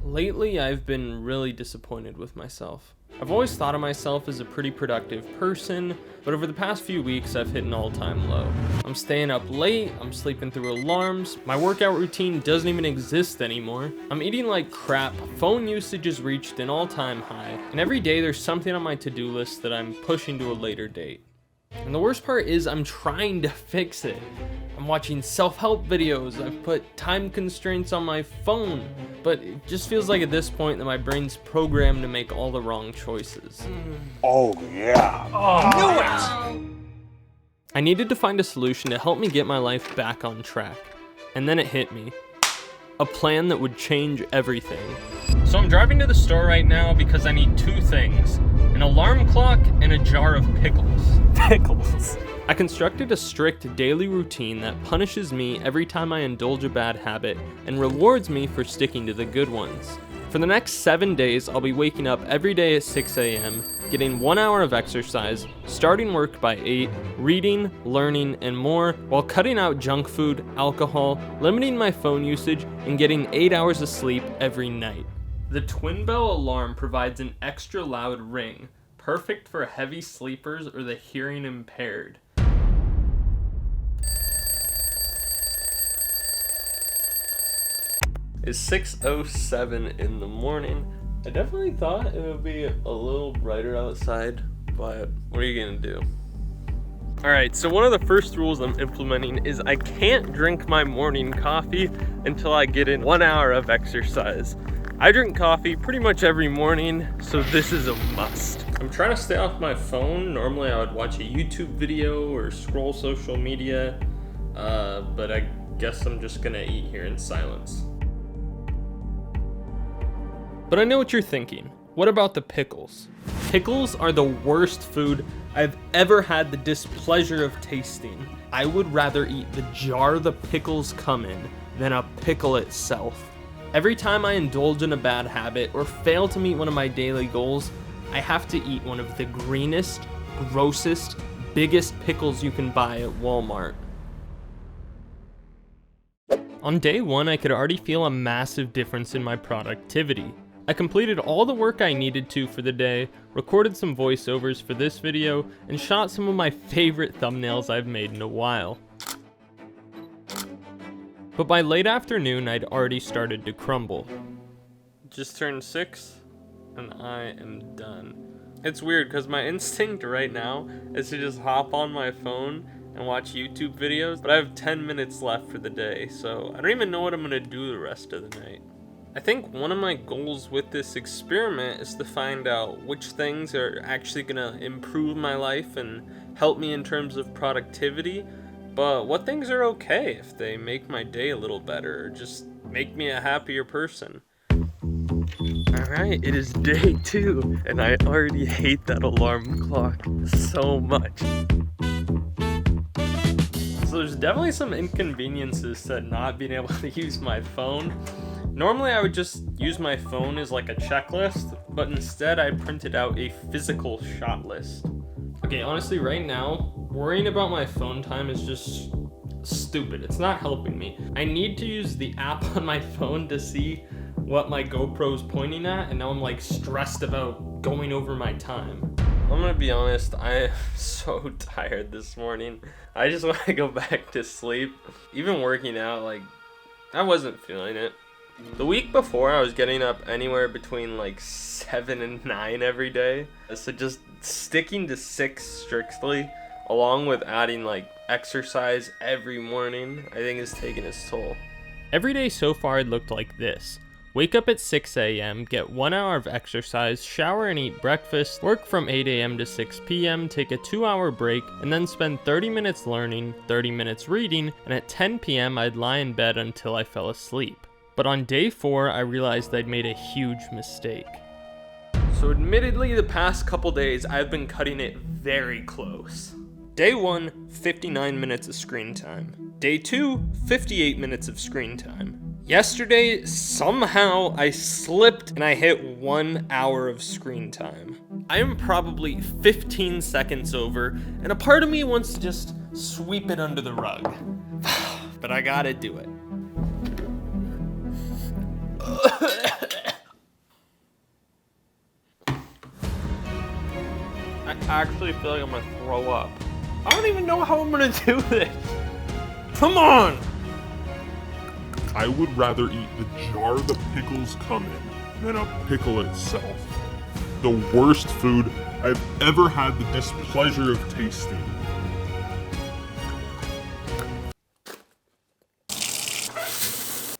Lately, I've been really disappointed with myself. I've always thought of myself as a pretty productive person, but over the past few weeks, I've hit an all-time low. I'm staying up late, I'm sleeping through alarms, my workout routine doesn't even exist anymore, I'm eating like crap, phone usage has reached an all-time high, and every day there's something on my to-do list that I'm pushing to a later date. And the worst part is I'm trying to fix it. I'm watching self-help videos, I've put time constraints on my phone, but it just feels like at this point that my brain's programmed to make all the wrong choices. Oh yeah. Oh, knew it! I needed to find a solution to help me get my life back on track. And then it hit me. A plan that would change everything. So I'm driving to the store right now because I need two things. An alarm clock and a jar of pickles. Pickles. I constructed a strict daily routine that punishes me every time I indulge a bad habit and rewards me for sticking to the good ones. For the next 7 days, I'll be waking up every day at 6 a.m., getting 1 hour of exercise, starting work by 8, reading, learning, and more, while cutting out junk food, alcohol, limiting my phone usage, and getting 8 hours of sleep every night. The twin bell alarm provides an extra loud ring, perfect for heavy sleepers or the hearing impaired. It's 6:07 in the morning. I definitely thought it would be a little brighter outside, but what are you gonna do? Alright, so one of the first rules I'm implementing is I can't drink my morning coffee until I get in 1 hour of exercise. I drink coffee pretty much every morning, so this is a must. I'm trying to stay off my phone. Normally I would watch a YouTube video or scroll social media, but I guess I'm just gonna eat here in silence. But I know what you're thinking. What about the pickles? Pickles are the worst food I've ever had the displeasure of tasting. I would rather eat the jar the pickles come in than a pickle itself. Every time I indulge in a bad habit or fail to meet one of my daily goals, I have to eat one of the greenest, grossest, biggest pickles you can buy at Walmart. On day one, I could already feel a massive difference in my productivity. I completed all the work I needed to for the day, recorded some voiceovers for this video, and shot some of my favorite thumbnails I've made in a while. But by late afternoon, I'd already started to crumble. Just turned 6, and I am done. It's weird, because my instinct right now is to just hop on my phone and watch YouTube videos, but I have 10 minutes left for the day, so I don't even know what I'm gonna do the rest of the night. I think one of my goals with this experiment is to find out which things are actually gonna improve my life and help me in terms of productivity, but what things are okay if they make my day a little better or just make me a happier person. Alright, it is day 2, and I already hate that alarm clock so much. So there's definitely some inconveniences to not being able to use my phone. Normally I would just use my phone as like a checklist, but instead I printed out a physical shot list. Okay, honestly right now, worrying about my phone time is just stupid. It's not helping me. I need to use the app on my phone to see what my GoPro's pointing at, and now I'm like stressed about going over my time. I'm gonna be honest, I am so tired this morning. I just want to go back to sleep. Even working out, like, I wasn't feeling it. The week before, I was getting up anywhere between like 7 and 9 every day. So just sticking to 6 strictly, along with adding like exercise every morning, I think is taking its toll. Every day so far, it looked like this. Wake up at 6 a.m., get 1 hour of exercise, shower and eat breakfast, work from 8 a.m. to 6 p.m., take a 2-hour break, and then spend 30 minutes learning, 30 minutes reading, and at 10 p.m. I'd lie in bed until I fell asleep. But on day 4, I realized I'd made a huge mistake. So admittedly, the past couple days, I've been cutting it very close. Day 1, 59 minutes of screen time. Day 2, 58 minutes of screen time. Yesterday, somehow I slipped and I hit 1 hour of screen time. I am probably 15 seconds over, and a part of me wants to just sweep it under the rug. But I gotta do it. I actually feel like I'm gonna throw up. I don't even know how I'm gonna do this. Come on! I would rather eat the jar the pickles come in than a pickle itself. The worst food I've ever had the displeasure of tasting.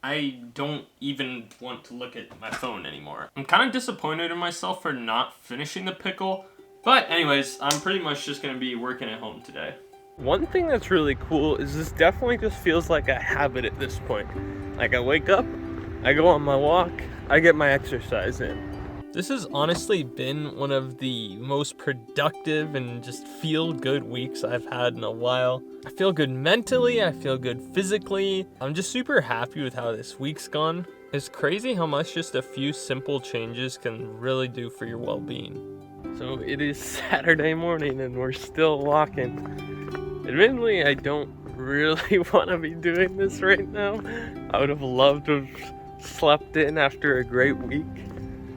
I don't even want to look at my phone anymore. I'm kind of disappointed in myself for not finishing the pickle. But anyways, I'm pretty much just gonna be working at home today. One thing that's really cool is this definitely just feels like a habit at this point. Like I wake up, I go on my walk, I get my exercise in. This has honestly been one of the most productive and just feel good weeks I've had in a while. I feel good mentally, I feel good physically. I'm just super happy with how this week's gone. It's crazy how much just a few simple changes can really do for your well-being. So it is Saturday morning and we're still walking. Admittedly, I don't really want to be doing this right now. I would have loved to have slept in after a great week,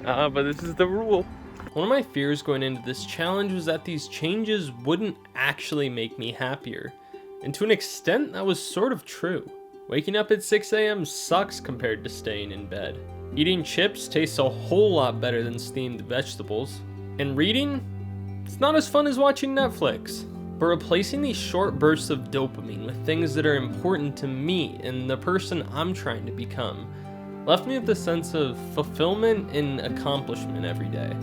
but this is the rule. One of my fears going into this challenge was that these changes wouldn't actually make me happier. And to an extent, that was sort of true. Waking up at 6 a.m. sucks compared to staying in bed. Eating chips tastes a whole lot better than steamed vegetables. And reading? It's not as fun as watching Netflix. But replacing these short bursts of dopamine with things that are important to me and the person I'm trying to become left me with a sense of fulfillment and accomplishment every day.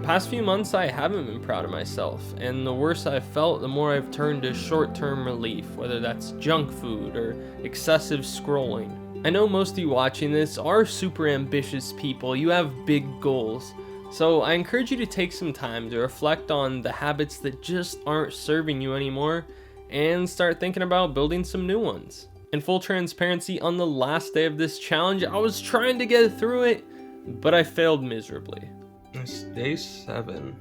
Past few months I haven't been proud of myself, and the worse I've felt, the more I've turned to short-term relief, whether that's junk food or excessive scrolling. I know most of you watching this are super ambitious people, you have big goals. So I encourage you to take some time to reflect on the habits that just aren't serving you anymore and start thinking about building some new ones. In full transparency, on the last day of this challenge, I was trying to get through it, but I failed miserably. It's day 7.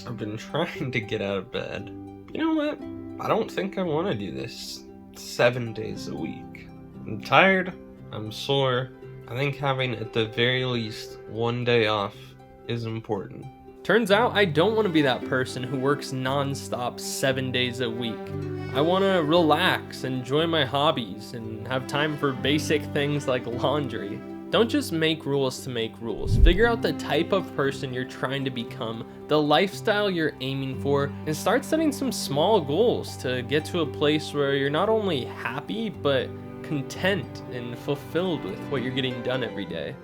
I've been trying to get out of bed. You know what? I don't think I want to do this 7 days a week. I'm tired, I'm sore. I think having at the very least one day off is important. Turns out I don't want to be that person who works non-stop 7 days a week. I want to relax, enjoy my hobbies, and have time for basic things like laundry. Don't just make rules to make rules. Figure out the type of person you're trying to become, the lifestyle you're aiming for, and start setting some small goals to get to a place where you're not only happy, but content and fulfilled with what you're getting done every day.